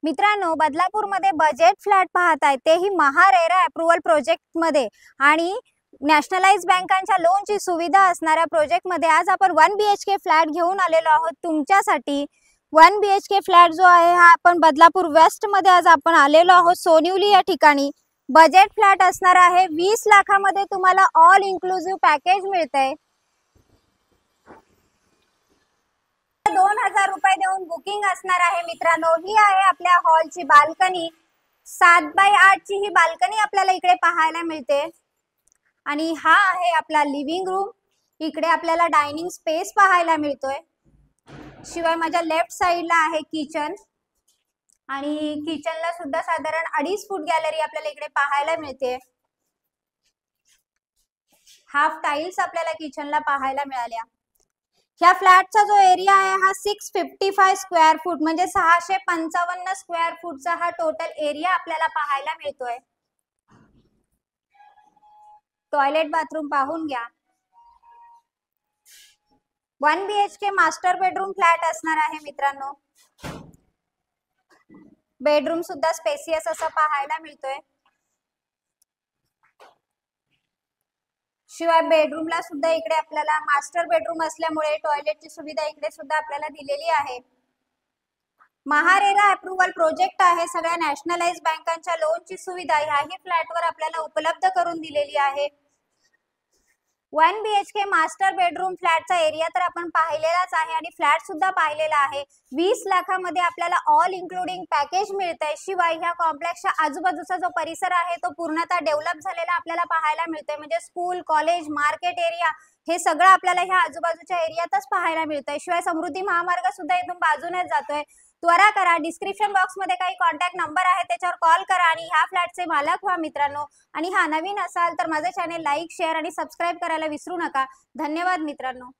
मित्रांनो, बदलापूरमध्ये budget flat पाहताय तेही महारेरा अप्रूव्हल प्रोजेक्टमध्ये आणि नॅशनलाइज बँकांच्या लोनची सुविधा असणाऱ्या प्रोजेक्टमध्ये आज आपण 1 BHK फ्लॅट घेऊन आलेलो आहोत तुमच्यासाठी। 1 BHK फ्लॅट जो आहे हा आपण बदलापूर वेस्ट मध्ये आज आपण आलेलो आहोत सोनिवली या ठिकाणी। बजेट फ्लॅट असणार आहे 20 लाखामध्ये तुम्हाला ऑल इन्क्लुसिव्ह पॅकेज मिळते। 2000 रुपये देऊन बुकिंग असणार आहे। मित्रांनो, ही आहे आपल्या हॉलची बाल्कनी। 7x8 ची ही बाल्कनी आपल्याला इकडे पाहायला मिळते आणि हा आहे आपला लिव्हिंग रूम। इकडे आपल्याला डायनिंग स्पेस पाहायला मिळतोय। शिवाय माझ्या लेफ्ट साइडला आहे किचन आणि किचनला सुद्धा साधारण 2.5 फूट गॅलरी आपल्याला इकडे पाहायला मिळते। हाफ टाइल्स आपल्याला किचनला पाहायला मिळाल्या। ह्या फ्लॅटचा जो एरिया आहे हा 655 स्क्वेअर फूट म्हणजे 655 स्क्वेअर फूटचा हा टोटल एरिया आपल्याला पाहायला मिळतोय। टॉयलेट बाथरूम पाहून घ्या। 1 BHK मास्टर बेडरूम फ्लॅट असणार आहे मित्रांनो। बेडरूम सुद्धा स्पेसियस असा पाहायला मिळतोय। शिवाय बेडरूमला सुद्धा इकडे आपल्याला मास्टर बेडरूम असल्यामुळे टॉयलेटची सुविधा इकडे सुद्धा आपल्याला दिलेली आहे। महारेरा अप्रूव्हल प्रोजेक्ट आहे। सगळ्या नॅशनलाइज बँकांच्या लोनची सुविधा ह्याही फ्लॅटवर आपल्याला उपलब्ध करून दिलेली आहे। 1 BHK मास्टर बेडरूम फ्लॅटचा एरिया तर आपण पाहिलेलाच आहे आणि फ्लॅट सुद्धा पाहिलेला आहे। 20 लाखामध्ये आपल्याला ऑल इन्क्लुडिंग पॅकेज मिळतंय। शिवाय ह्या कॉम्प्लेक्सच्या आजूबाजूचा जो परिसर आहे तो पूर्णतः डेव्हलप झालेला आपल्याला पाहायला मिळतोय। म्हणजे स्कूल, कॉलेज, मार्केट एरिया हे सगळं आपल्याला ह्या आजूबाजूच्या एरियातच पाहायला मिळतंय। शिवाय समृद्धी महामार्ग सुद्धा इथून बाजूनेच जातोय। त्वरा करा, डिस्क्रिप्शन बॉक्स मध्ये काही कॉन्टॅक्ट नंबर आहे त्याच्यावर कॉल करा आणि ह्या फ्लॅटचे मालक व्हा मित्रांनो। आणि हा नवीन असाल तर माझे चॅनल लाईक, शेअर आणि सबस्क्राइब करायला विसरू नका। धन्यवाद मित्रांनो।